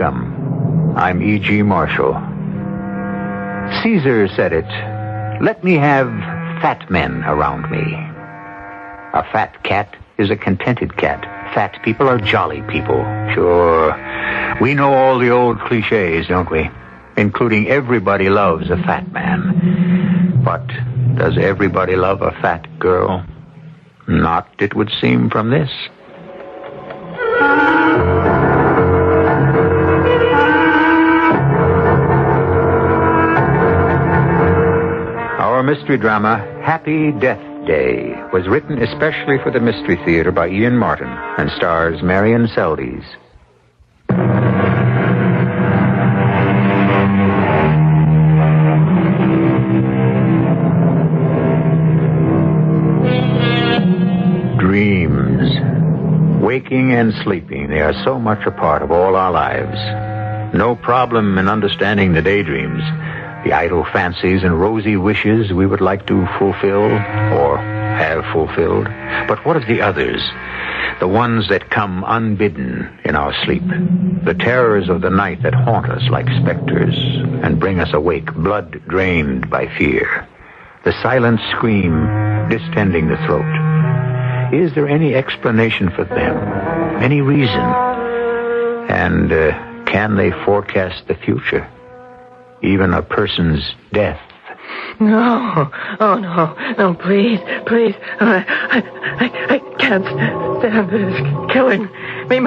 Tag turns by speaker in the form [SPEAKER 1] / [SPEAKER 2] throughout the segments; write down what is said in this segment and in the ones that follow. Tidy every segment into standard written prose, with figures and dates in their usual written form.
[SPEAKER 1] Welcome. I'm E.G. Marshall. Caesar said it. Let me have fat men around me. A fat cat is a contented cat. Fat people are jolly people. Sure. We know all the old cliches, don't we? Including everybody loves a fat man. But does everybody love a fat girl? Not, it would seem, from this. Our mystery drama, Happy Death Day, was written especially for the Mystery Theater by Ian Martin and stars Marion Seldes. Dreams. Waking and sleeping, they are so much a part of all our lives. No problem in understanding the daydreams, the idle fancies and rosy wishes we would like to fulfill or have fulfilled. But what of the others? The ones that come unbidden in our sleep. The terrors of the night that haunt us like specters and bring us awake, blood drained by fear. The silent scream distending the throat. Is there any explanation for them? Any reason? And can they forecast the future? Even a person's death.
[SPEAKER 2] No. Oh, no, please. I can't stand this killing me.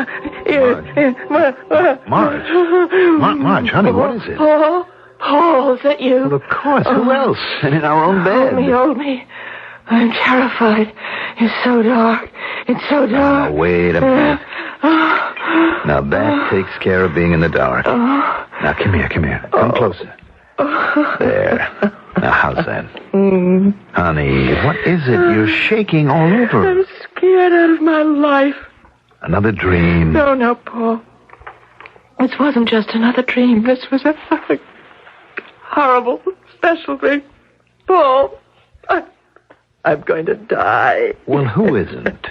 [SPEAKER 3] Marge, honey, what is it?
[SPEAKER 2] Paul, is that you?
[SPEAKER 3] Well, of course. Who else? And in our own bed.
[SPEAKER 2] Hold me. I'm terrified. It's so dark.
[SPEAKER 3] Now, wait a minute. Now, that takes care of being in the dark. Now, come here. Come closer. There. Now, how's that? Honey, what is it? You're shaking all over.
[SPEAKER 2] I'm scared out of my life.
[SPEAKER 3] Another dream.
[SPEAKER 2] No, Paul. This wasn't just another dream. This was a horrible, special dream. Paul, I'm going to die.
[SPEAKER 3] Well, who isn't?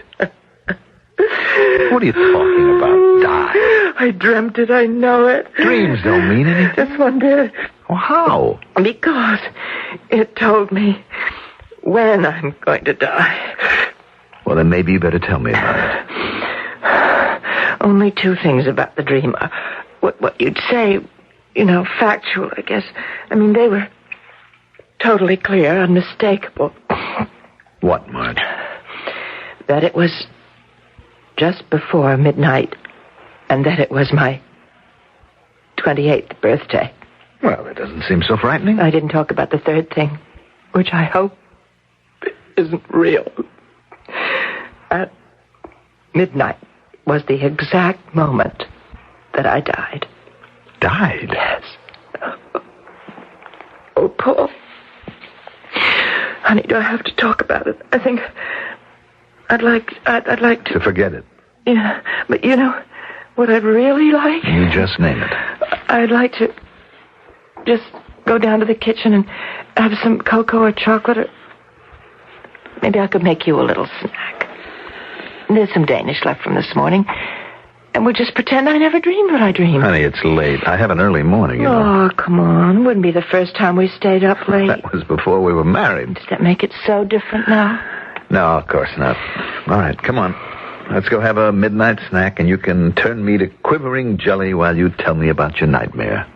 [SPEAKER 3] What are you talking about? Die?
[SPEAKER 2] I dreamt it. I know it.
[SPEAKER 3] Dreams don't mean anything.
[SPEAKER 2] Just one bit.
[SPEAKER 3] Well, how?
[SPEAKER 2] Because it told me when I'm going to die.
[SPEAKER 3] Well, then maybe you better tell me about it.
[SPEAKER 2] Only two things about the dream. What you'd say, factual, I guess. I mean, they were totally clear, unmistakable.
[SPEAKER 3] What, Marge?
[SPEAKER 2] That it was just before midnight, and that it was my 28th birthday.
[SPEAKER 3] Well, it doesn't seem so frightening.
[SPEAKER 2] I didn't talk about the third thing, which I hope isn't real. At midnight was the exact moment that I died.
[SPEAKER 3] Died?
[SPEAKER 2] Yes. Oh, Paul. Honey, do I have to talk about it? I think I'd like to...
[SPEAKER 3] To forget it.
[SPEAKER 2] Yeah, but what I'd really like?
[SPEAKER 3] You just name it.
[SPEAKER 2] I'd like to just go down to the kitchen and have some cocoa or chocolate, or maybe I could make you a little snack. There's some Danish left from this morning, and we'll just pretend I never dreamed what I dreamed.
[SPEAKER 3] Honey, it's late. I have an early morning, you know.
[SPEAKER 2] Oh, come on. It wouldn't be the first time we stayed up late.
[SPEAKER 3] That was before we were married.
[SPEAKER 2] Does that make it so different now?
[SPEAKER 3] No, of course not. All right, come on. Let's go have a midnight snack, and you can turn me to quivering jelly while you tell me about your nightmare.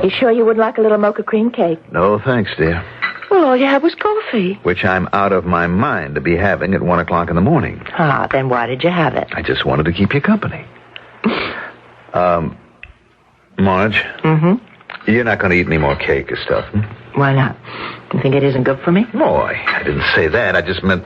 [SPEAKER 2] You sure you wouldn't like a little mocha cream cake?
[SPEAKER 3] No, thanks, dear.
[SPEAKER 2] Well, all you had was coffee.
[SPEAKER 3] Which I'm out of my mind to be having at 1 o'clock in the morning.
[SPEAKER 2] Ah, then why did you have it?
[SPEAKER 3] I just wanted to keep you company. Marge?
[SPEAKER 2] Mm-hmm?
[SPEAKER 3] You're not going to eat any more cake or stuff, hmm?
[SPEAKER 2] Why not? You think it isn't good for me?
[SPEAKER 3] No, I didn't say that. I just meant...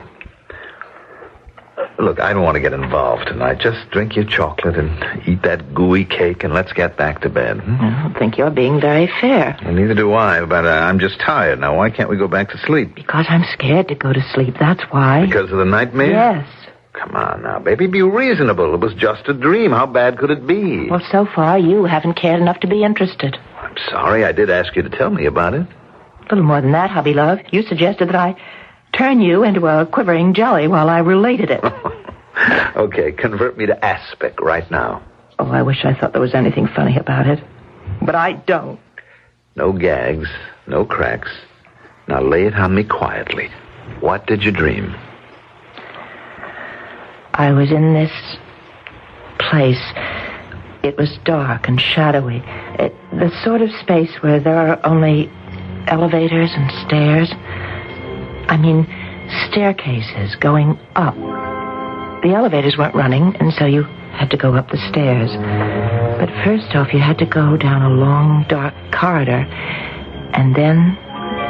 [SPEAKER 3] Look, I don't want to get involved tonight. Just drink your chocolate and eat that gooey cake, and let's get back to bed. Hmm?
[SPEAKER 2] I don't think you're being very fair.
[SPEAKER 3] Well, neither do I, but I'm just tired. Now, why can't we go back to sleep?
[SPEAKER 2] Because I'm scared to go to sleep, that's why.
[SPEAKER 3] Because of the nightmare?
[SPEAKER 2] Yes.
[SPEAKER 3] Come on now, baby, be reasonable. It was just a dream. How bad could it be?
[SPEAKER 2] Well, so far, you haven't cared enough to be interested.
[SPEAKER 3] I'm sorry. I did ask you to tell me about it.
[SPEAKER 2] A little more than that, hubby love. You suggested that I turn you into a quivering jelly while I related it.
[SPEAKER 3] Okay, convert me to aspic right now.
[SPEAKER 2] Oh, I wish I thought there was anything funny about it. But I don't.
[SPEAKER 3] No gags, no cracks. Now lay it on me quietly. What did you dream?
[SPEAKER 2] I was in this place. It was dark and shadowy. The sort of space where there are only elevators and stairs. I mean, staircases going up. The elevators weren't running, and so you had to go up the stairs. But first off, you had to go down a long, dark corridor, and then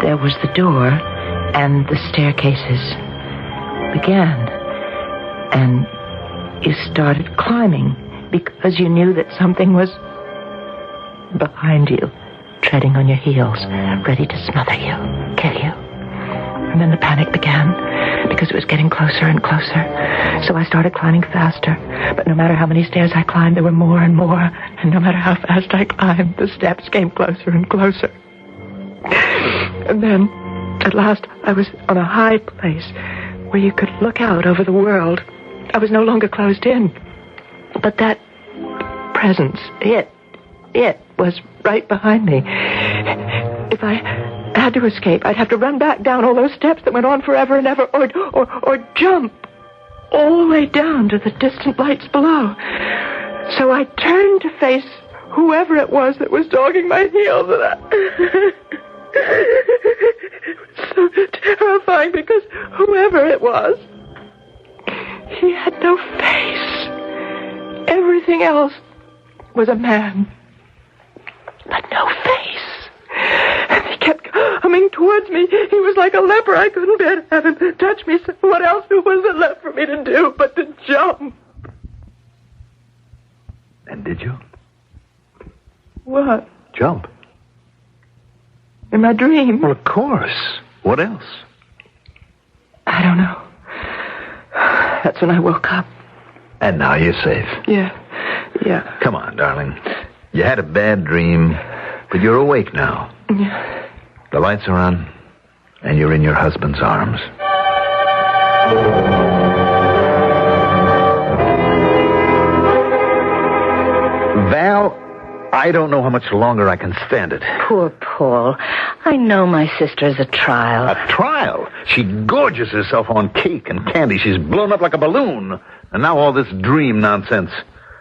[SPEAKER 2] there was the door, and the staircases began. And you started climbing because you knew that something was behind you, treading on your heels, ready to smother you, kill you. And then the panic began because it was getting closer and closer. So I started climbing faster. But no matter how many stairs I climbed, there were more and more. And no matter how fast I climbed, the steps came closer and closer. And then, at last, I was on a high place where you could look out over the world. I was no longer closed in. But that presence, it was right behind me. If I had to escape, I'd have to run back down all those steps that went on forever and ever, or jump all the way down to the distant lights below. So I turned to face whoever it was that was dogging my heels, and it was so terrifying because whoever it was, he had no face. Everything else was a man, but no face. And he kept coming towards me. He was like a leper. I couldn't bear to have him touch me. So what else was there left for me to do but to jump?
[SPEAKER 3] And did you?
[SPEAKER 2] What?
[SPEAKER 3] Jump.
[SPEAKER 2] In my dream?
[SPEAKER 3] Well, of course. What else?
[SPEAKER 2] I don't know. That's when I woke up.
[SPEAKER 3] And now you're safe.
[SPEAKER 2] Yeah.
[SPEAKER 3] Come on, darling. You had a bad dream, but you're awake now.
[SPEAKER 2] Yeah.
[SPEAKER 3] The lights are on, and you're in your husband's arms. Val, I don't know how much longer I can stand it.
[SPEAKER 4] Poor Paul. I know my sister is a trial.
[SPEAKER 3] A trial? She gorges herself on cake and candy. She's blown up like a balloon. And now all this dream nonsense.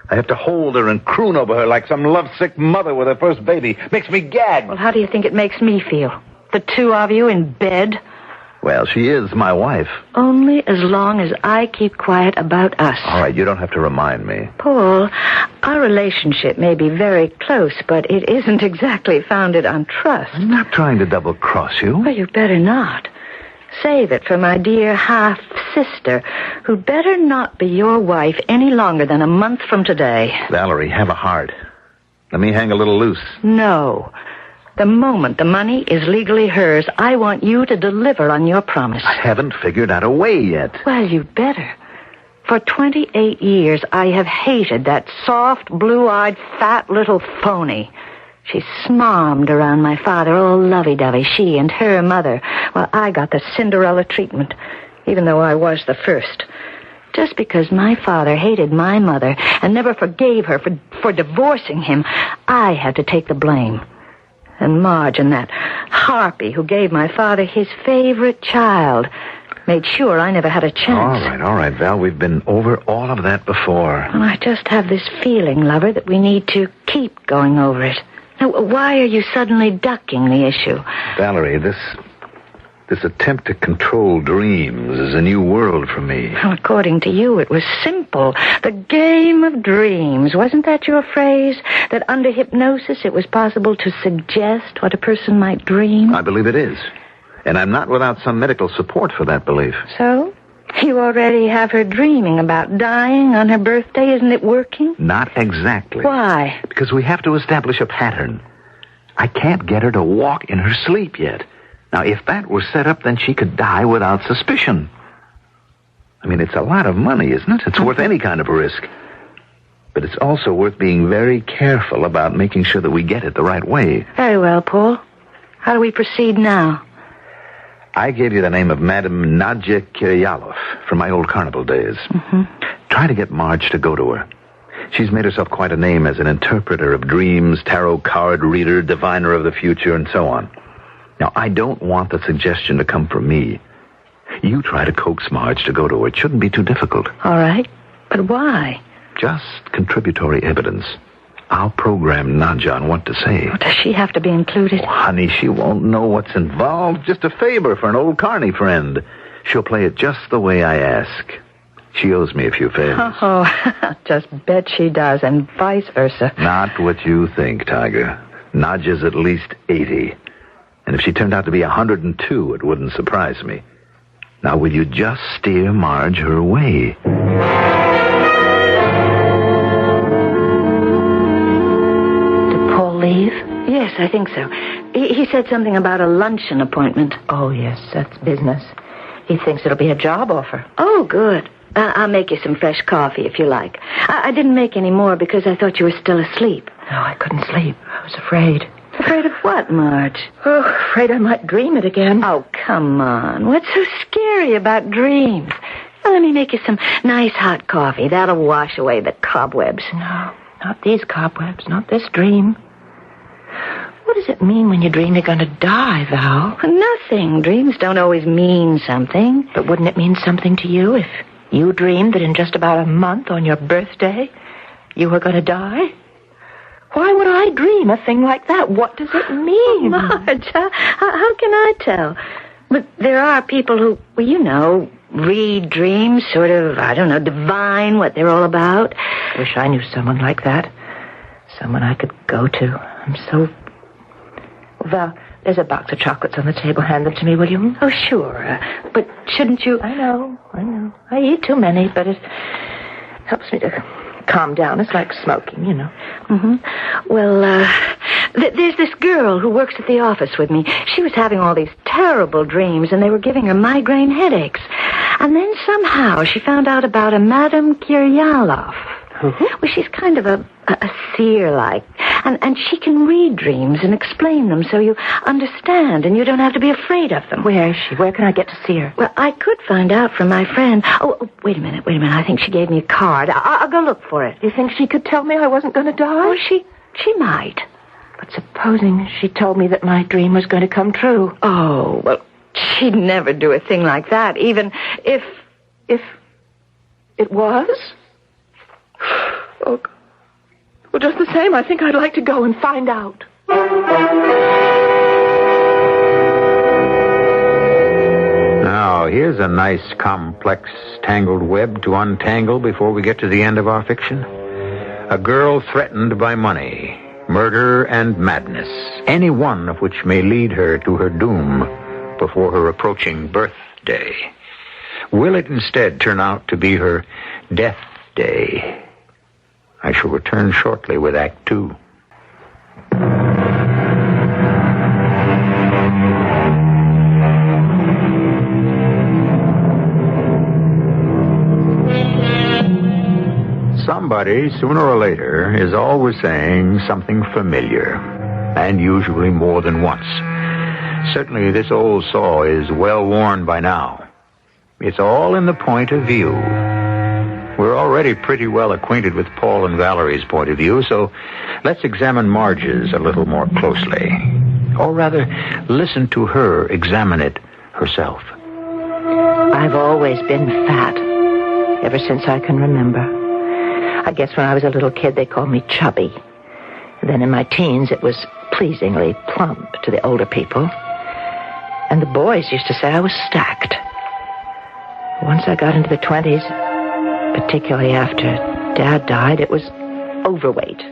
[SPEAKER 3] I have to hold her and croon over her like some lovesick mother with her first baby. Makes me gag.
[SPEAKER 4] Well, how do you think it makes me feel? The two of you in bed?
[SPEAKER 3] Well, she is my wife.
[SPEAKER 4] Only as long as I keep quiet about us.
[SPEAKER 3] All right, you don't have to remind me.
[SPEAKER 4] Paul, our relationship may be very close, but it isn't exactly founded on trust.
[SPEAKER 3] I'm not trying to double-cross you.
[SPEAKER 4] Well, you better not. Save it for my dear half-sister, who'd better not be your wife any longer than a month from today.
[SPEAKER 3] Valerie, have a heart. Let me hang a little loose.
[SPEAKER 4] No. The moment the money is legally hers, I want you to deliver on your promise.
[SPEAKER 3] I haven't figured out a way yet.
[SPEAKER 4] Well, you better. For 28 years, I have hated that soft, blue-eyed, fat little phony. She smarmed around my father, all lovey-dovey, she and her mother, while I got the Cinderella treatment, even though I was the first. Just because my father hated my mother and never forgave her for divorcing him, I had to take the blame. And Marge and that harpy who gave my father his favorite child made sure I never had a chance.
[SPEAKER 3] All right, Val. We've been over all of that before.
[SPEAKER 4] Well, I just have this feeling, lover, that we need to keep going over it. Now, why are you suddenly ducking the issue?
[SPEAKER 3] Valerie, this attempt to control dreams is a new world for me.
[SPEAKER 4] Well, according to you, it was simple. The game of dreams. Wasn't that your phrase? That under hypnosis it was possible to suggest what a person might dream?
[SPEAKER 3] I believe it is. And I'm not without some medical support for that belief.
[SPEAKER 4] So? You already have her dreaming about dying on her birthday. Isn't it working?
[SPEAKER 3] Not exactly.
[SPEAKER 4] Why?
[SPEAKER 3] Because we have to establish a pattern. I can't get her to walk in her sleep yet. Now, if that were set up, then she could die without suspicion. I mean, it's a lot of money, isn't it? It's worth any kind of risk. But it's also worth being very careful about making sure that we get it the right way.
[SPEAKER 4] Very well, Paul. How do we proceed now?
[SPEAKER 3] I gave you the name of Madame Nadja Kiryalov from my old carnival days.
[SPEAKER 4] Mm-hmm.
[SPEAKER 3] Try to get Marge to go to her. She's made herself quite a name as an interpreter of dreams, tarot card reader, diviner of the future, and so on. Now, I don't want the suggestion to come from me. You try to coax Marge to go to her. It shouldn't be too difficult.
[SPEAKER 4] All right. But why?
[SPEAKER 3] Just contributory evidence. I'll program Nadja on what to say.
[SPEAKER 4] Does she have to be included?
[SPEAKER 3] Oh, honey, she won't know what's involved. Just a favor for an old Carney friend. She'll play it just the way I ask. She owes me a few favors.
[SPEAKER 4] Oh, just bet she does, and vice versa.
[SPEAKER 3] Not what you think, Tiger. Nadja's at least 80. And if she turned out to be 102, it wouldn't surprise me. Now, will you just steer Marge her way?
[SPEAKER 4] Did Paul leave? Yes, I think so. He said something about a luncheon appointment.
[SPEAKER 2] Oh, yes, that's business. He thinks it'll be a job offer.
[SPEAKER 4] Oh, good. I'll make you some fresh coffee if you like. I didn't make any more because I thought you were still asleep.
[SPEAKER 2] No, I couldn't sleep. I was afraid.
[SPEAKER 4] Afraid of what, Marge?
[SPEAKER 2] Oh, afraid I might dream it again.
[SPEAKER 4] Oh, come on. What's so scary about dreams? Well, let me make you some nice hot coffee. That'll wash away the cobwebs.
[SPEAKER 2] No, not these cobwebs, not this dream. What does it mean when you dream you're going to die, Val?
[SPEAKER 4] Nothing. Dreams don't always mean something.
[SPEAKER 2] But wouldn't it mean something to you if you dreamed that in just about a month on your birthday you were going to die? Why would I dream a thing like that? What does it mean?
[SPEAKER 4] Marge, how can I tell? But there are people who, well, you know, read dreams, sort of, I don't know, divine what they're all about.
[SPEAKER 2] Wish I knew someone like that. Someone I could go to. I'm so... Val, there's a box of chocolates on the table. Hand them to me, will you?
[SPEAKER 4] Oh, sure. But shouldn't you...
[SPEAKER 2] I know. I eat too many, but it helps me to calm down. It's like smoking, you know.
[SPEAKER 4] Mm-hmm. Well, there's this girl who works at the office with me. She was having all these terrible dreams, and they were giving her migraine headaches. And then somehow she found out about a Madame Kiryalov.
[SPEAKER 2] Mm-hmm.
[SPEAKER 4] Well, she's kind of a seer-like. And she can read dreams and explain them so you understand and you don't have to be afraid of them.
[SPEAKER 2] Where is she? Where can I get to see her?
[SPEAKER 4] Well, I could find out from my friend. Oh, wait a minute. I think she gave me a card. I'll go look for it.
[SPEAKER 2] You think she could tell me I wasn't going to die?
[SPEAKER 4] Oh, she might.
[SPEAKER 2] But supposing she told me that my dream was going to come true.
[SPEAKER 4] Oh, well, she'd never do a thing like that, even if
[SPEAKER 2] it was? Oh, well, just the same, I think I'd like to go and find out.
[SPEAKER 1] Now, here's a nice, complex, tangled web to untangle before we get to the end of our fiction. A girl threatened by money, murder, and madness, any one of which may lead her to her doom before her approaching birthday. Will it instead turn out to be her death day? I shall return shortly with Act 2. Somebody, sooner or later, is always saying something familiar, and usually more than once. Certainly this old saw is well worn by now. It's all in the point of view. We're already pretty well acquainted with Paul and Valerie's point of view, so let's examine Marge's a little more closely. Or rather, listen to her examine it herself.
[SPEAKER 2] I've always been fat, ever since I can remember. I guess when I was a little kid, they called me chubby. Then in my teens, it was pleasingly plump to the older people. And the boys used to say I was stacked. Once I got into the 20s, particularly after Dad died, it was overweight.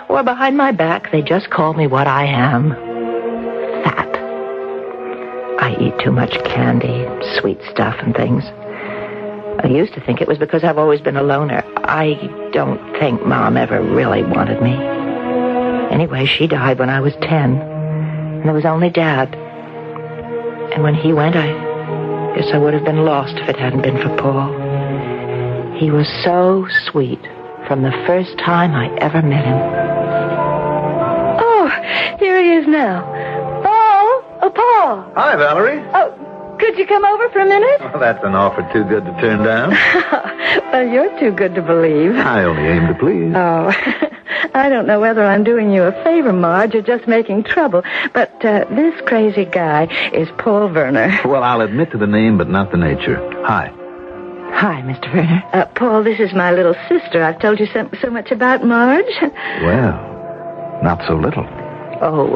[SPEAKER 2] Or behind my back, they just called me what I am, fat. I eat too much candy, sweet stuff and things. I used to think it was because I've always been a loner. I don't think Mom ever really wanted me. Anyway, she died when I was 10, and there was only Dad. And when he went, I guess I would have been lost if it hadn't been for Paul. He was so sweet from the first time I ever met him.
[SPEAKER 4] Oh, here he is now. Paul! Oh, Paul!
[SPEAKER 3] Hi, Valerie.
[SPEAKER 4] Oh, Could you come over for a minute?
[SPEAKER 3] Well, that's an offer too good to turn down.
[SPEAKER 4] Well, you're too good to believe.
[SPEAKER 3] I only aim to please.
[SPEAKER 4] Oh, I don't know whether I'm doing you a favor, Marge, or just making trouble, but this crazy guy is Paul Werner.
[SPEAKER 3] Well, I'll admit to the name, but not the nature. Hi.
[SPEAKER 2] Hi, Mr. Werner.
[SPEAKER 4] Paul, this is my little sister. I've told you so much about Marge.
[SPEAKER 3] Well, not so little.
[SPEAKER 2] Oh,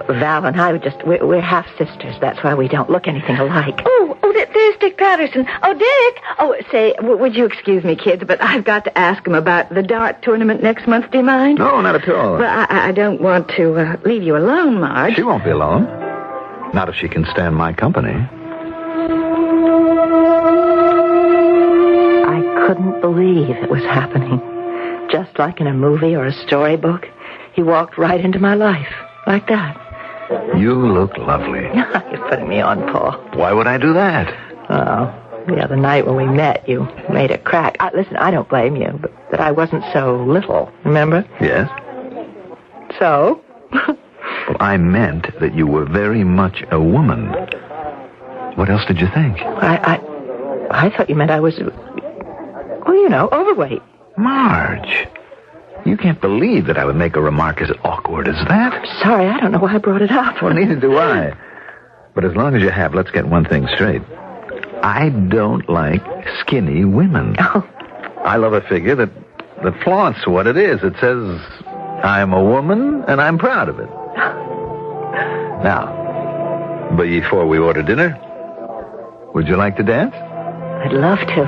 [SPEAKER 2] Val and I we're half sisters. That's why we don't look anything alike.
[SPEAKER 4] Oh, there's Dick Patterson. Oh, Dick. Oh, say, would you excuse me, kids, but I've got to ask him about the dart tournament next month. Do you mind?
[SPEAKER 3] No, not at all.
[SPEAKER 4] Well, I don't want to leave you alone, Marge.
[SPEAKER 3] She won't be alone. Not if she can stand my company.
[SPEAKER 2] I couldn't believe it was happening. Just like in a movie or a storybook, he walked right into my life, like that.
[SPEAKER 3] You look lovely.
[SPEAKER 2] You're putting me on, Paul.
[SPEAKER 3] Why would I do that?
[SPEAKER 2] Oh, the other night when we met, you made a crack. Listen, I don't blame you, but I wasn't so little, remember?
[SPEAKER 3] Yes?
[SPEAKER 2] So?
[SPEAKER 3] Well, I meant that you were very much a woman. What else did you think?
[SPEAKER 2] I thought you meant I was, overweight.
[SPEAKER 3] Marge, you can't believe that I would make a remark as awkward as that.
[SPEAKER 2] Sorry, I don't know why I brought it up.
[SPEAKER 3] Well, neither do I. But as long as you have, let's get one thing straight. I don't like skinny women.
[SPEAKER 2] Oh.
[SPEAKER 3] I love a figure that flaunts what it is. It says, I'm a woman, and I'm proud of it. Now, before we order dinner, would you like to dance?
[SPEAKER 2] I'd love to.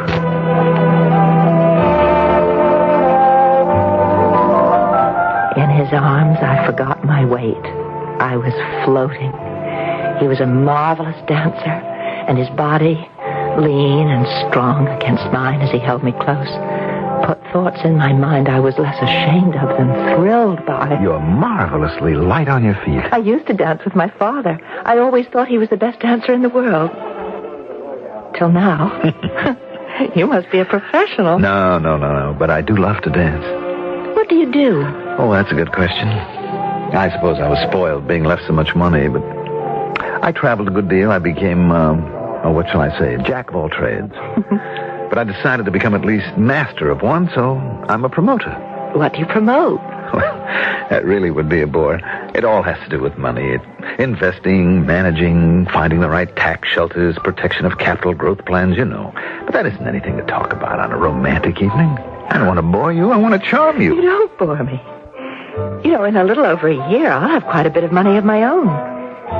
[SPEAKER 2] In his arms, I forgot my weight. I was floating. He was a marvelous dancer, and his body, lean and strong against mine as he held me close, put thoughts in my mind I was less ashamed of than thrilled by.
[SPEAKER 3] You're marvelously light on your feet.
[SPEAKER 2] I used to dance with my father. I always thought he was the best dancer in the world. Till now. You must be a professional.
[SPEAKER 3] No. But I do love to dance.
[SPEAKER 2] What do you do?
[SPEAKER 3] Oh, that's a good question. I suppose I was spoiled being left so much money, but I traveled a good deal. I became, what shall I say, jack of all trades. But I decided to become at least master of one, so I'm a promoter.
[SPEAKER 2] What do you promote?
[SPEAKER 3] Well, that really would be a bore. It all has to do with money. Investing, managing, finding the right tax shelters, protection of capital growth plans, you know. But that isn't anything to talk about on a romantic evening. I don't want to bore you. I want to charm you.
[SPEAKER 2] You don't bore me. In a little over a year, I'll have quite a bit of money of my own.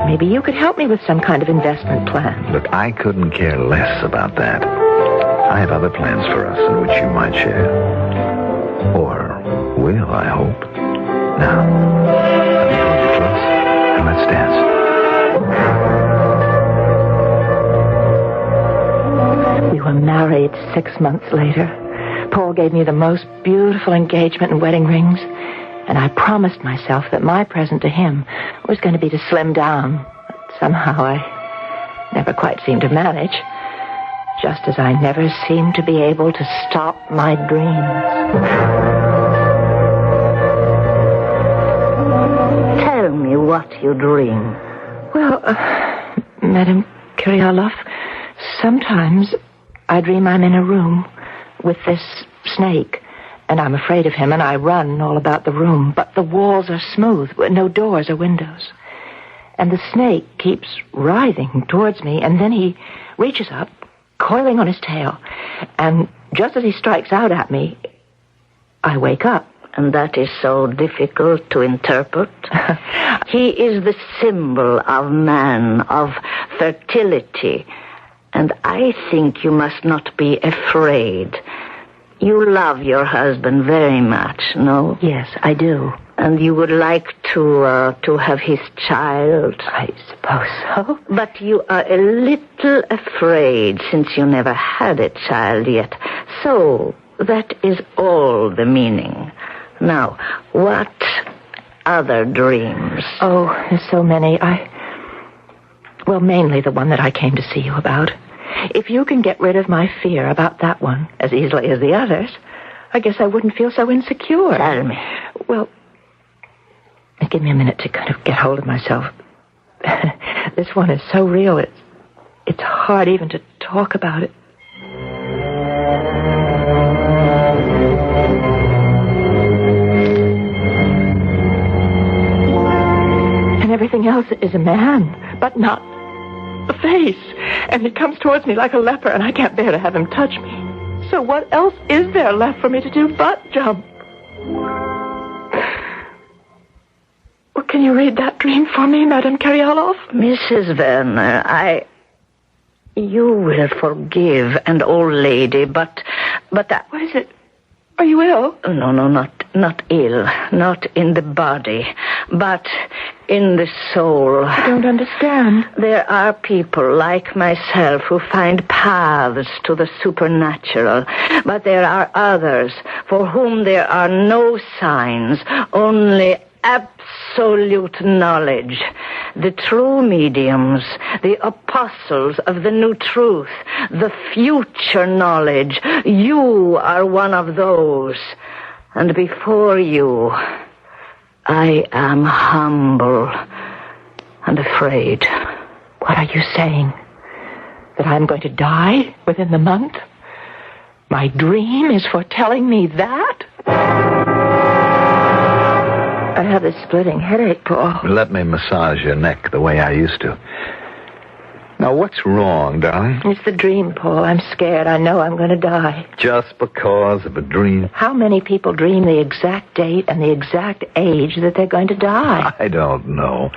[SPEAKER 2] Maybe you could help me with some kind of investment plan.
[SPEAKER 3] Look, I couldn't care less about that. I have other plans for us in which you might share. Or will, I hope. Now, let me hold you close and let's dance.
[SPEAKER 2] We were married 6 months later. Paul gave me the most beautiful engagement and wedding rings, and I promised myself that my present to him was going to be to slim down. But somehow I never quite seemed to manage, just as I never seemed to be able to stop my dreams.
[SPEAKER 4] Tell me what you dream.
[SPEAKER 2] Well, Madame Kirillov, sometimes I dream I'm in a room with this snake, and I'm afraid of him, and I run all about the room, but the walls are smooth, no doors or windows. And the snake keeps writhing towards me, and then he reaches up, coiling on his tail, and just as he strikes out at me, I wake up.
[SPEAKER 4] And that is so difficult to interpret. He is the symbol of man, of fertility. And I think you must not be afraid. You love your husband very much, no?
[SPEAKER 2] Yes, I do.
[SPEAKER 4] And you would like to have his child?
[SPEAKER 2] I suppose so.
[SPEAKER 4] But you are a little afraid since you never had a child yet. So, that is all the meaning. Now, what other dreams?
[SPEAKER 2] Oh, there's so many. Mainly the one that I came to see you about. If you can get rid of my fear about that one as easily as the others, I guess I wouldn't feel so insecure.
[SPEAKER 4] Tell me.
[SPEAKER 2] Well, give me a minute to kind of get hold of myself. This one is so real, it's hard even to talk about it. And everything else is a man, but not a face. And he comes towards me like a leper, and I can't bear to have him touch me. So what else is there left for me to do but jump? Well, can you read that dream for me, Madame Karyalov?
[SPEAKER 4] Mrs. Werner, You will forgive an old lady, but that...
[SPEAKER 2] What is it? Are you ill?
[SPEAKER 4] No, not ill. Not in the body, but in the soul.
[SPEAKER 2] I don't understand.
[SPEAKER 4] There are people like myself who find paths to the supernatural, but there are others for whom there are no signs, only absolute knowledge. The true mediums, the apostles of the new truth, the future knowledge. You are one of those. And before you, I am humble and afraid.
[SPEAKER 2] What are you saying? That I'm going to die within the month? My dream is foretelling me that? I have this splitting headache, Paul.
[SPEAKER 3] Let me massage your neck the way I used to. Now, what's wrong, darling?
[SPEAKER 2] It's the dream, Paul. I'm scared. I know I'm going to die.
[SPEAKER 3] Just because of a dream?
[SPEAKER 2] How many people dream the exact date and the exact age that they're going to die?
[SPEAKER 3] I don't know.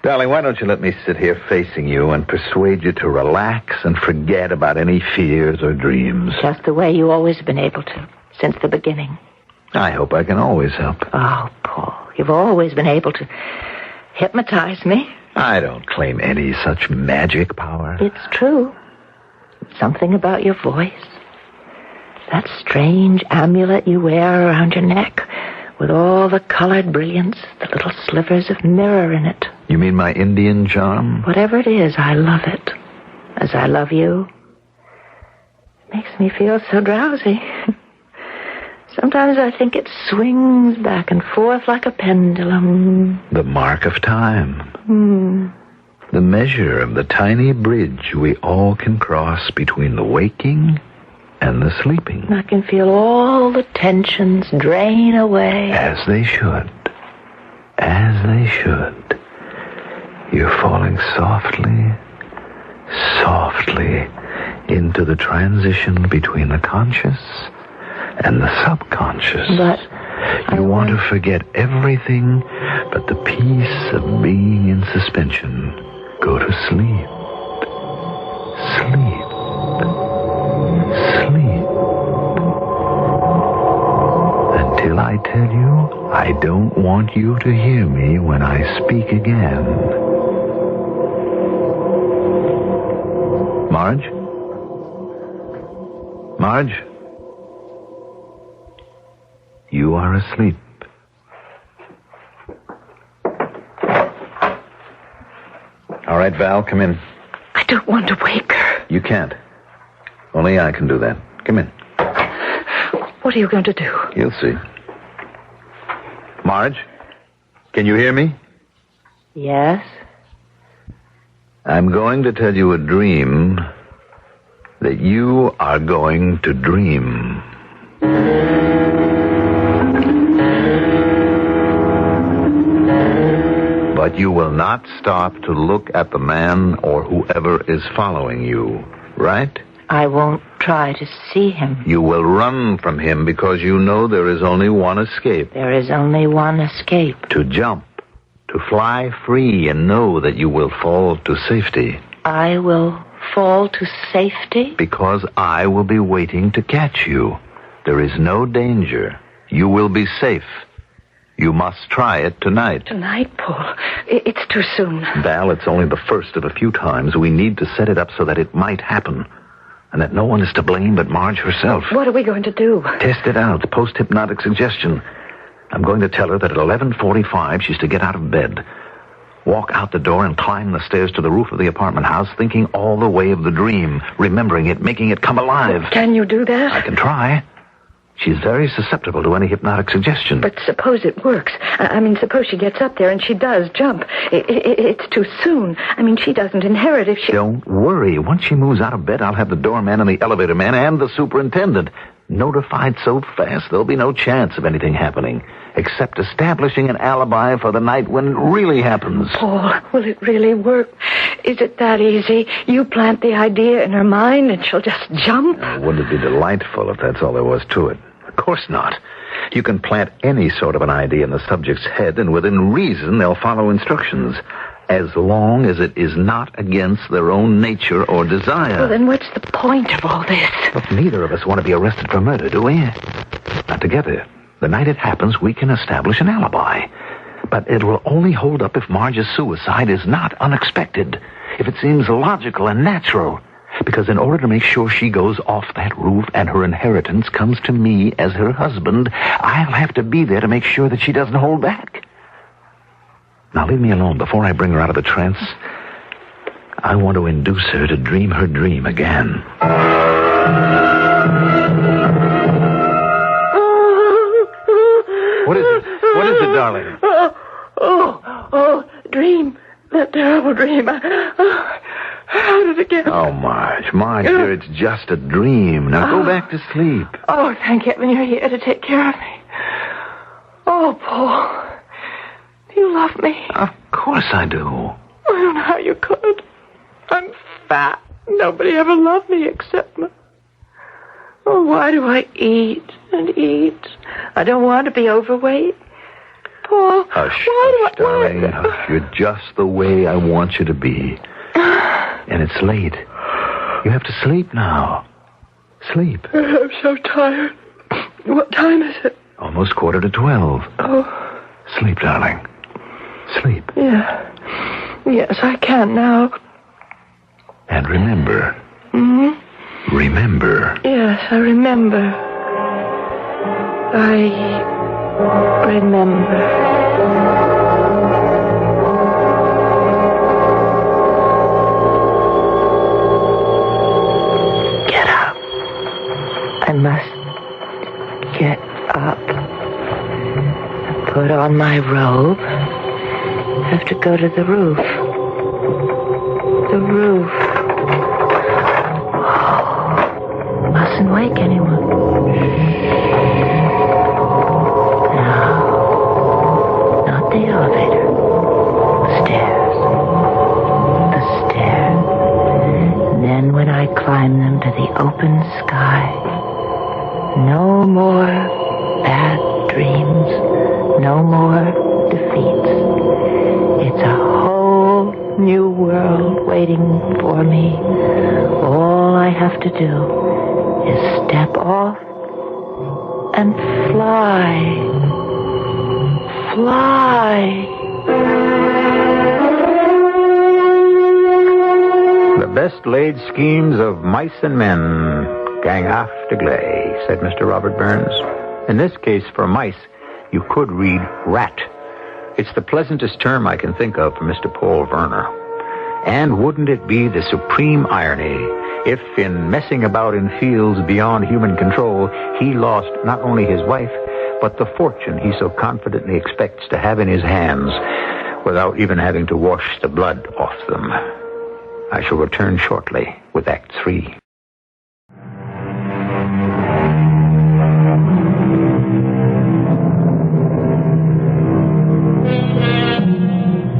[SPEAKER 3] Darling, why don't you let me sit here facing you and persuade you to relax and forget about any fears or dreams?
[SPEAKER 2] Just the way you always have been able to, since the beginning.
[SPEAKER 3] I hope I can always help.
[SPEAKER 2] Oh, Paul, you've always been able to hypnotize me.
[SPEAKER 3] I don't claim any such magic power.
[SPEAKER 2] It's true. Something about your voice. That strange amulet you wear around your neck with all the colored brilliance, the little slivers of mirror in it.
[SPEAKER 3] You mean my Indian charm?
[SPEAKER 2] Whatever it is, I love it. As I love you. It makes me feel so drowsy. Sometimes I think it swings back and forth like a pendulum.
[SPEAKER 3] The mark of time. The measure of the tiny bridge we all can cross between the waking and the sleeping.
[SPEAKER 2] I can feel all the tensions drain away.
[SPEAKER 3] As they should. As they should. You're falling softly, softly into the transition between the conscious and the subconscious.
[SPEAKER 2] But
[SPEAKER 3] you want to forget everything but the peace of being in suspension. Go to sleep. Sleep. Sleep. Until I tell you, I don't want you to hear me when I speak again. Marge? Marge? You are asleep. All right, Val, come in.
[SPEAKER 2] I don't want to wake her.
[SPEAKER 3] You can't. Only I can do that. Come in.
[SPEAKER 2] What are you going to do?
[SPEAKER 3] You'll see. Marge, can you hear me?
[SPEAKER 2] Yes?
[SPEAKER 3] I'm going to tell you a dream that you are going to dream. But you will not stop to look at the man or whoever is following you, right?
[SPEAKER 2] I won't try to see him.
[SPEAKER 3] You will run from him because you know there is only one escape.
[SPEAKER 2] There is only one escape.
[SPEAKER 3] To jump, to fly free and know that you will fall to safety.
[SPEAKER 2] I will fall to safety?
[SPEAKER 3] Because I will be waiting to catch you. There is no danger. You will be safe. You must try it tonight.
[SPEAKER 4] Tonight, Paul? It's too soon.
[SPEAKER 3] Val, it's only the first of a few times. We need to set it up so that it might happen. And that no one is to blame but Marge herself.
[SPEAKER 4] What are we going to do?
[SPEAKER 3] Test it out. Post-hypnotic suggestion. I'm going to tell her that at 11:45 she's to get out of bed. Walk out the door and climb the stairs to the roof of the apartment house, thinking all the way of the dream, remembering it, making it come alive.
[SPEAKER 4] Can you do that?
[SPEAKER 3] I can try. She's very susceptible to any hypnotic suggestion.
[SPEAKER 4] But suppose it works. I mean, suppose she gets up there and she does jump. It's too soon. I mean, she doesn't inherit if she...
[SPEAKER 3] Don't worry. Once she moves out of bed, I'll have the doorman and the elevator man and the superintendent notified so fast there'll be no chance of anything happening, except establishing an alibi for the night when it really happens.
[SPEAKER 4] Paul, will it really work? Is it that easy? You plant the idea in her mind and she'll just jump?
[SPEAKER 3] Wouldn't it be delightful if that's all there was to it? Of course not. You can plant any sort of an idea in the subject's head, and within reason they'll follow instructions, as long as it is not against their own nature or desire.
[SPEAKER 4] Well, then what's the point of all this?
[SPEAKER 3] Look, neither of us want to be arrested for murder, do we? Now, together, the night it happens, we can establish an alibi. But it will only hold up if Marge's suicide is not unexpected, if it seems logical and natural. Because in order to make sure she goes off that roof and her inheritance comes to me as her husband, I'll have to be there to make sure that she doesn't hold back. Now leave me alone. Before I bring her out of the trance, I want to induce her to dream her dream again. What is it? What is it, darling?
[SPEAKER 2] Dream. That terrible dream. How did it get?
[SPEAKER 3] Oh, Marge, dear, it's just a dream. Now go back to sleep.
[SPEAKER 2] Oh, thank heaven you're here to take care of me. Oh, Paul. Do you love me?
[SPEAKER 3] Of course I do.
[SPEAKER 2] I don't know how you could. I'm fat. Nobody ever loved me except me. Oh, why do I eat and eat? I don't want to be overweight. Paul,
[SPEAKER 3] Hush,
[SPEAKER 2] why do
[SPEAKER 3] darling. Hush. You're just the way I want you to be. And it's late. You have to sleep now. Sleep.
[SPEAKER 2] I'm so tired. What time is it?
[SPEAKER 3] Almost 11:45.
[SPEAKER 2] Oh.
[SPEAKER 3] Sleep, darling. Sleep.
[SPEAKER 2] Yeah. Yes, I can now.
[SPEAKER 3] And remember.
[SPEAKER 2] Mm-hmm.
[SPEAKER 3] Remember.
[SPEAKER 2] Yes, I remember. I remember. I must get up and put on my robe. I have to go to the roof. The roof. Oh, mustn't wake anyone. No, not the elevator. The stairs. The stairs. And then when I climb them to the open sky, no more bad dreams, no more defeats. It's a whole new world waiting for me. All I have to do is step off and fly. Fly.
[SPEAKER 1] The best laid schemes of mice and men gang after gley, said Mr. Robert Burns. In this case, for mice, you could read rat. It's the pleasantest term I can think of for Mr. Paul Werner. And wouldn't it be the supreme irony if, in messing about in fields beyond human control, he lost not only his wife, but the fortune he so confidently expects to have in his hands without even having to wash the blood off them. I shall return shortly with Act 3.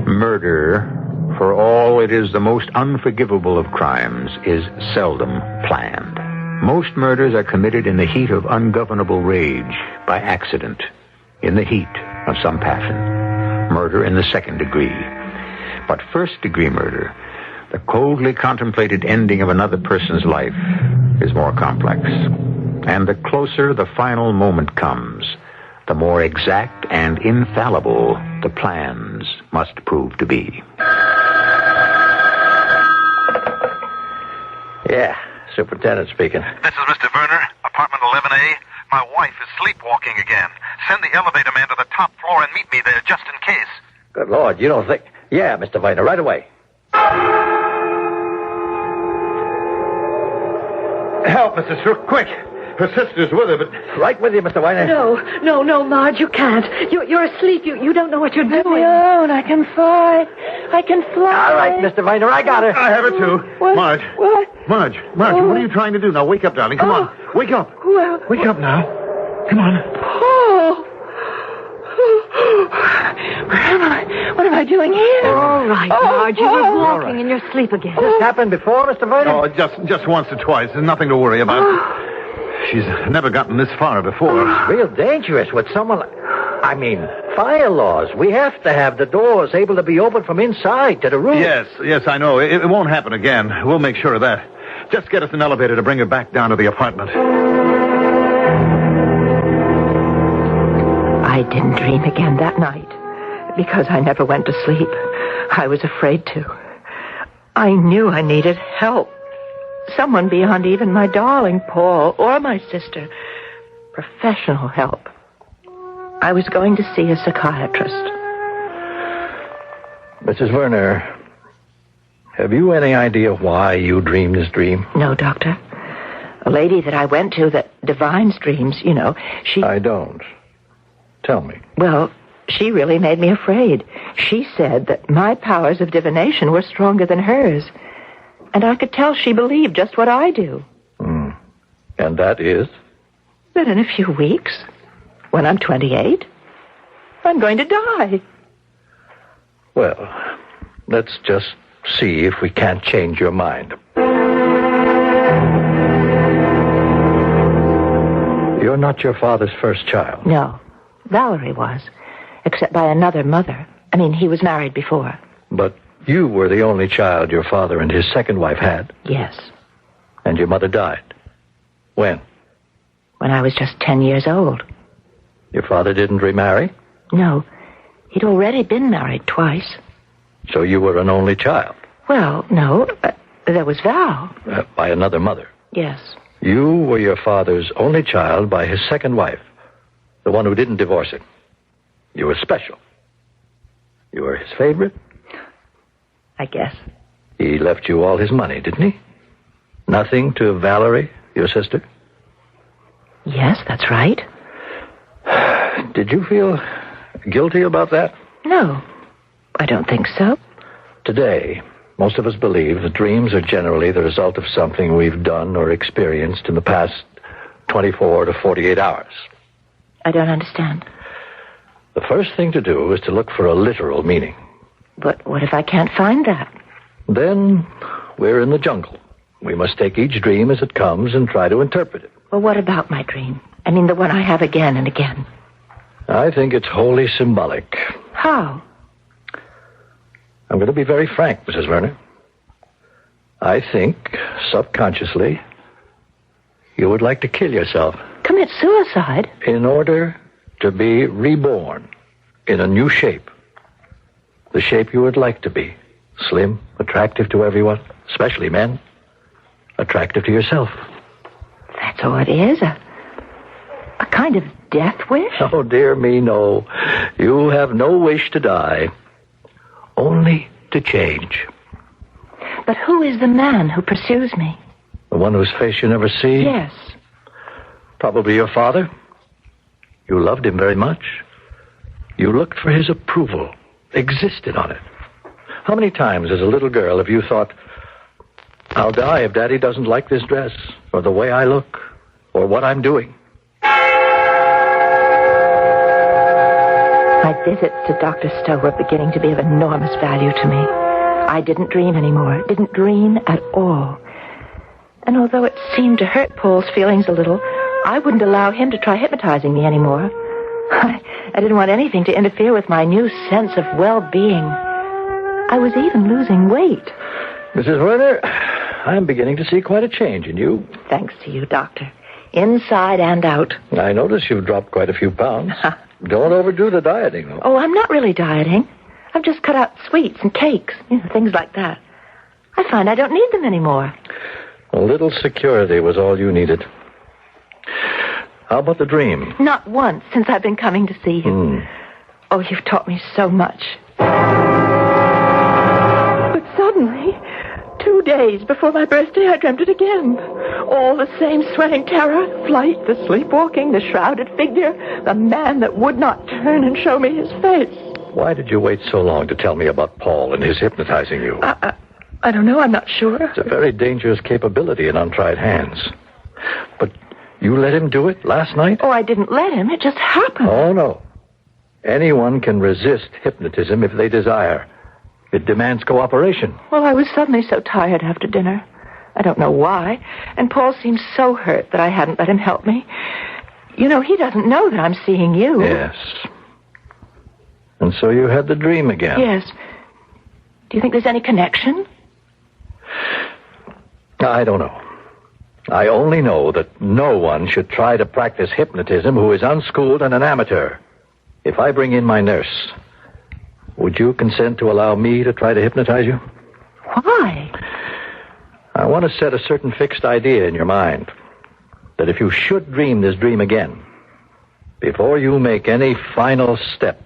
[SPEAKER 1] Murder, for all it is the most unforgivable of crimes, is seldom planned. Most murders are committed in the heat of ungovernable rage, by accident, in the heat of some passion. Murder in the second degree. But first-degree murder, the coldly contemplated ending of another person's life, is more complex. And the closer the final moment comes, the more exact and infallible the plans must prove to be.
[SPEAKER 5] Yeah, Superintendent speaking.
[SPEAKER 6] This is Mr. Werner, apartment 11A. My wife is sleepwalking again. Send the elevator man to the top floor and meet me there just in case.
[SPEAKER 5] Good Lord, you don't think... Yeah, Mr. Werner, right away. Help, Mrs. Rook, quick.
[SPEAKER 7] Her sister's with her, but...
[SPEAKER 5] Right with you, Mr. Weiner.
[SPEAKER 4] No, Marge, you can't. You're asleep. You don't know what you're
[SPEAKER 2] Leave me
[SPEAKER 4] doing.
[SPEAKER 2] alone. I can fly. I can fly.
[SPEAKER 5] All right, Mr. Weiner, I got her.
[SPEAKER 7] I have her, too.
[SPEAKER 2] What?
[SPEAKER 7] Marge.
[SPEAKER 2] What?
[SPEAKER 7] Marge, what are you trying to do? Now, wake up, darling. Come on. Wake up.
[SPEAKER 2] Well,
[SPEAKER 7] Wake up now. Come on.
[SPEAKER 2] Paul. Where am I? What am I doing here?
[SPEAKER 4] All right, Marge, you were walking
[SPEAKER 7] right.
[SPEAKER 4] in your sleep again.
[SPEAKER 5] This happened before, Mr. Weiner?
[SPEAKER 7] Oh, just once or twice. There's nothing to worry about. She's never gotten this far before.
[SPEAKER 5] Real dangerous with someone like... I mean, fire laws. We have to have the doors able to be opened from inside to the room.
[SPEAKER 7] Yes, I know. It won't happen again. We'll make sure of that. Just get us an elevator to bring her back down to the apartment.
[SPEAKER 2] I didn't dream again that night because I never went to sleep. I was afraid to. I knew I needed help. Someone beyond even my darling Paul or my sister. Professional help. I was going to see a psychiatrist.
[SPEAKER 5] Mrs. Werner, have you any idea why you dreamed this dream?
[SPEAKER 2] No, Doctor. A lady that I went to that divines dreams, she...
[SPEAKER 5] I don't. Tell me.
[SPEAKER 2] Well, she really made me afraid. She said that my powers of divination were stronger than hers. And I could tell she believed just what I do.
[SPEAKER 5] And that is?
[SPEAKER 2] That in a few weeks, when I'm 28, I'm going to die.
[SPEAKER 5] Well, let's just see if we can't change your mind. You're not your father's first child.
[SPEAKER 2] No, Valerie was, except by another mother. I mean, he was married before.
[SPEAKER 5] But you were the only child your father and his second wife had.
[SPEAKER 2] Yes,
[SPEAKER 5] And your mother died. When?
[SPEAKER 2] when I was just 10 years old.
[SPEAKER 5] Your father didn't remarry?
[SPEAKER 2] No, he'd already been married twice.
[SPEAKER 5] So you were an only child?
[SPEAKER 2] Well, no, there was Val.
[SPEAKER 5] By another mother?
[SPEAKER 2] Yes.
[SPEAKER 5] You were your father's only child by his second wife, the one who didn't divorce him. You were special. You were his favorite.
[SPEAKER 2] I guess.
[SPEAKER 5] He left you all his money, didn't he? Nothing to Valerie, your sister?
[SPEAKER 2] Yes, that's right.
[SPEAKER 5] Did you feel guilty about that?
[SPEAKER 2] No, I don't think so.
[SPEAKER 5] Today, most of us believe that dreams are generally the result of something we've done or experienced in the past 24 to 48 hours.
[SPEAKER 2] I don't understand.
[SPEAKER 5] The first thing to do is to look for a literal meaning.
[SPEAKER 2] But what if I can't find that?
[SPEAKER 5] Then we're in the jungle. We must take each dream as it comes and try to interpret it.
[SPEAKER 2] Well, what about my dream? I mean, the one I have again and again.
[SPEAKER 5] I think it's wholly symbolic.
[SPEAKER 2] How?
[SPEAKER 5] I'm going to be very frank, Mrs. Werner. I think, subconsciously, you would like to kill yourself.
[SPEAKER 2] Commit suicide?
[SPEAKER 5] In order to be reborn in a new shape. The shape you would like to be. Slim, attractive to everyone, especially men. Attractive to yourself.
[SPEAKER 2] That's all it is? A kind of death wish?
[SPEAKER 5] Oh, dear me, no. You have no wish to die. Only to change.
[SPEAKER 2] But who is the man who pursues me?
[SPEAKER 5] The one whose face you never see?
[SPEAKER 2] Yes.
[SPEAKER 5] Probably your father. You loved him very much. You looked for his approval. Existed on it. How many times as a little girl have you thought, I'll die if Daddy doesn't like this dress, or the way I look, or what I'm doing?
[SPEAKER 2] My visits to Dr. Stowe were beginning to be of enormous value to me. I didn't dream anymore. Didn't dream at all. And although it seemed to hurt Paul's feelings a little, I wouldn't allow him to try hypnotizing me anymore. I didn't want anything to interfere with my new sense of well-being. I was even losing weight.
[SPEAKER 5] Mrs. Werner, I'm beginning to see quite a change in you.
[SPEAKER 2] Thanks to you, Doctor. Inside and out.
[SPEAKER 5] I notice you've dropped quite a few pounds. Don't overdo the dieting, though.
[SPEAKER 2] Oh, I'm not really dieting. I've just cut out sweets and cakes, things like that. I find I don't need them anymore.
[SPEAKER 5] A little security was all you needed. How about the dream?
[SPEAKER 2] Not once since I've been coming to see you. Oh, you've taught me so much. But suddenly, 2 days days before my birthday, I dreamt it again. All the same sweating terror, flight, the sleepwalking, the shrouded figure, the man that would not turn and show me his face.
[SPEAKER 5] Why did you wait so long to tell me about Paul and his hypnotizing you?
[SPEAKER 2] I don't know. I'm not sure.
[SPEAKER 5] It's a very dangerous capability in untried hands. But you let him do it last night?
[SPEAKER 2] Oh, I didn't let him. It just happened.
[SPEAKER 5] Oh, no. Anyone can resist hypnotism if they desire. It demands cooperation.
[SPEAKER 2] Well, I was suddenly so tired after dinner. I don't know why. And Paul seemed so hurt that I hadn't let him help me. You know, he doesn't know that I'm seeing you.
[SPEAKER 5] Yes. And so you had the dream again.
[SPEAKER 2] Yes. Do you think there's any connection?
[SPEAKER 5] I don't know. I only know that no one should try to practice hypnotism who is unschooled and an amateur. If I bring in my nurse, would you consent to allow me to try to hypnotize you?
[SPEAKER 2] Why?
[SPEAKER 5] I want to set a certain fixed idea in your mind that if you should dream this dream again, before you make any final step,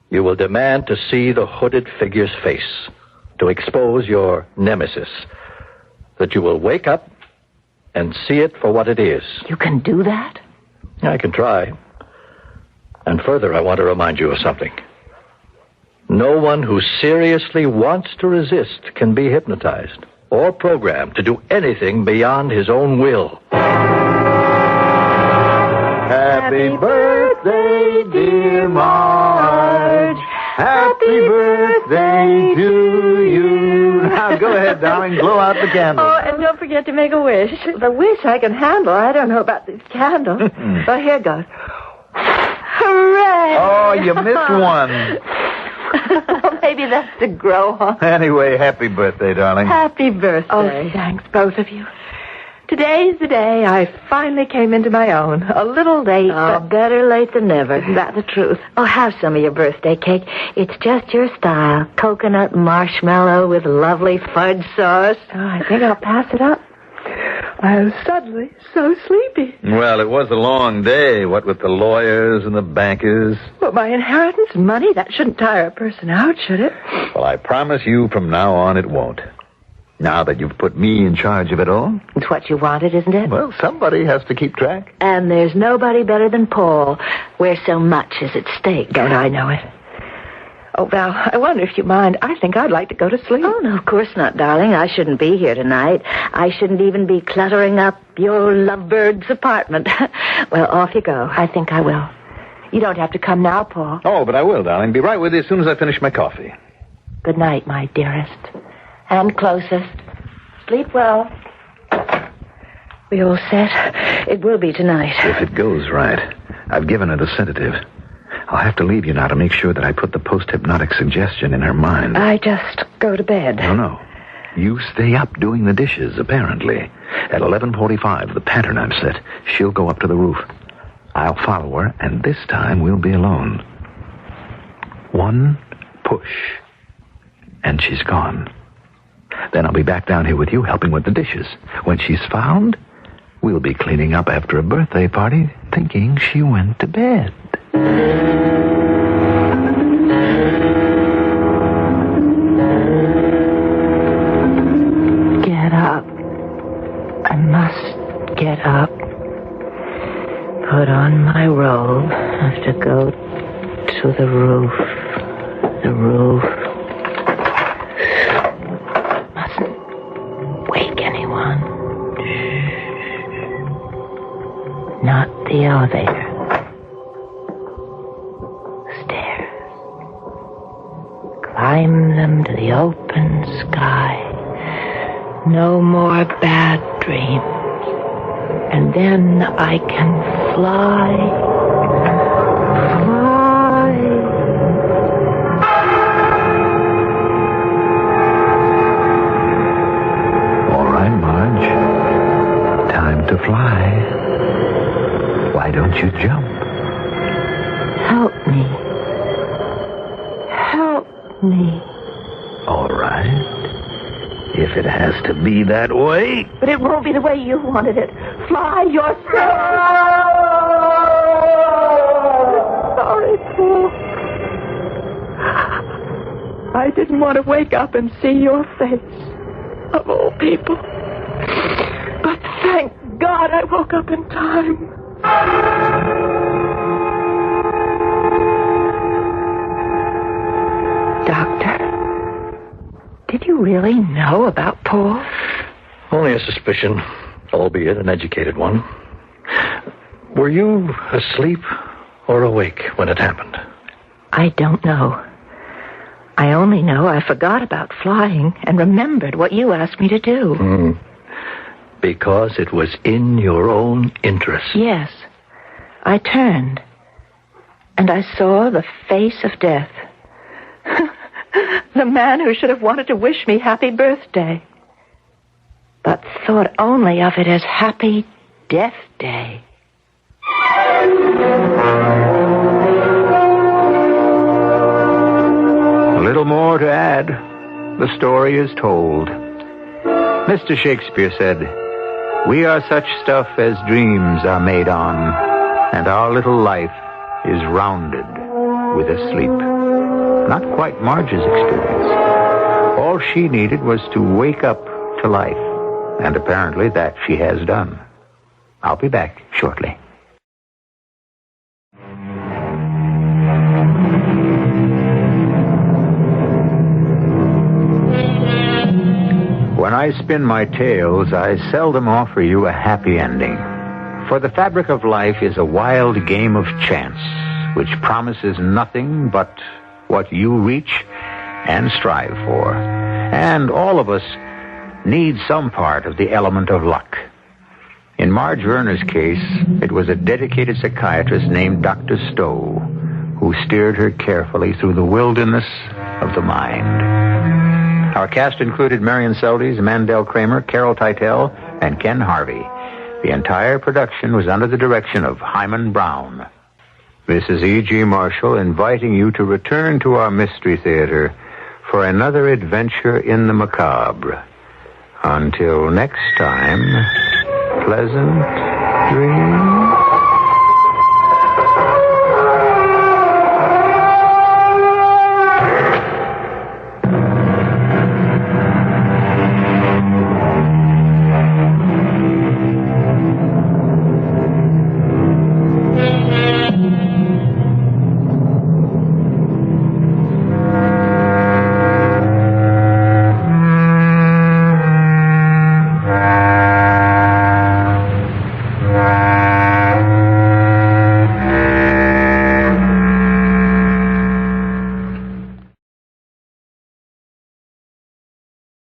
[SPEAKER 5] you will demand to see the hooded figure's face, to expose your nemesis, that you will wake up and see it for what it is.
[SPEAKER 2] You can do that?
[SPEAKER 5] I can try. And further, I want to remind you of something. No one who seriously wants to resist can be hypnotized or programmed to do anything beyond his own will.
[SPEAKER 1] Happy birthday, dear Marge. Happy birthday to you. Now, go ahead, darling. Blow out the candle.
[SPEAKER 2] Oh, and don't forget to make a wish. The wish I can handle. I don't know about these candles. Well, here goes. Hooray!
[SPEAKER 1] Oh, you missed one.
[SPEAKER 2] Well, maybe that's to grow on.
[SPEAKER 1] Anyway, happy birthday, darling.
[SPEAKER 2] Happy birthday. Oh, thanks, both of you. Today's the day I finally came into my own. A little late,
[SPEAKER 4] Oh,
[SPEAKER 2] but
[SPEAKER 4] better late than never.
[SPEAKER 2] isn't that the truth?
[SPEAKER 4] Oh, have some of your birthday cake. It's just your style. Coconut marshmallow with lovely fudge sauce.
[SPEAKER 2] Oh, I think I'll pass it up. I was suddenly so sleepy.
[SPEAKER 7] Well, it was a long day, what with the lawyers and the bankers.
[SPEAKER 2] But my inheritance and money, that shouldn't tire a person out, should it?
[SPEAKER 7] Well, I promise you from now on it won't. Now that you've put me in charge of it all,
[SPEAKER 4] It's what you wanted, isn't it?
[SPEAKER 1] Well, somebody has to keep track.
[SPEAKER 4] And there's nobody better than Paul, where so much is at stake.
[SPEAKER 2] Don't I know it? Oh, Val, I wonder if you mind. I think I'd like to go to sleep.
[SPEAKER 4] Oh, no, of course not, darling. I shouldn't be here tonight. I shouldn't even be cluttering up your lovebird's apartment. Well, off you go.
[SPEAKER 2] I think I will. You don't have to come now, Paul.
[SPEAKER 7] Oh, but I will, darling. Be right with you as soon as I finish my coffee.
[SPEAKER 2] Good night, my dearest. And closest. Sleep well.
[SPEAKER 4] We all set? It will be tonight.
[SPEAKER 1] If it goes right, I've given it a sedative. I'll have to leave you now to make sure that I put the post-hypnotic suggestion in her mind.
[SPEAKER 4] I just go to bed.
[SPEAKER 1] No. You stay up doing the dishes, apparently. At 11:45, the pattern I've set, she'll go up to the roof. I'll follow her, and this time we'll be alone. One push, and she's gone. Then I'll be back down here with you helping with the dishes. When she's found, we'll be cleaning up after a birthday party, thinking she went to bed.
[SPEAKER 2] Get up. I must get up.
[SPEAKER 4] Put on my robe. I have to go to the roof. The roof. Mustn't wake anyone. Not the elevator. Stairs. Climb them to the open sky. No more bad dreams. And then I can fly. Fly.
[SPEAKER 1] All right, Marge. Time to fly. Why don't you jump?
[SPEAKER 4] Help me. Help me.
[SPEAKER 1] All right. If it has to be that way.
[SPEAKER 2] But it won't be the way you wanted it. Fly yourself. Sorry, Paul. I didn't want to wake up and see your face. of all people. But thank God I woke up in time. Doctor, did you really know about Paul?
[SPEAKER 5] Only a suspicion, albeit an educated one. Were you asleep or awake when it happened?
[SPEAKER 2] I don't know. I only know I forgot about flying and remembered what you asked me to do.
[SPEAKER 5] Because it was in your own interest.
[SPEAKER 2] Yes. I turned, and I saw the face of death. The man who should have wanted to wish me happy birthday, but thought only of it as happy death day.
[SPEAKER 1] A little more to add. The story is told. Mr. Shakespeare said, "We are such stuff as dreams are made on, and our little life is rounded with a sleep." Not quite Marge's experience. All she needed was to wake up to life, and apparently that she has done. I'll be back shortly. When I spin my tales, I seldom offer you a happy ending. For the fabric of life is a wild game of chance, which promises nothing but what you reach and strive for. And all of us need some part of the element of luck. In Marge Verner's case, it was a dedicated psychiatrist named Dr. Stowe who steered her carefully through the wilderness of the mind. Our cast included Marion Seldes, Mandel Kramer, Carol Teitel, and Ken Harvey. The entire production was under the direction of Hyman Brown. This is E.G. Marshall inviting you to return to our Mystery Theater for another adventure in the macabre. Until next time, pleasant dreams.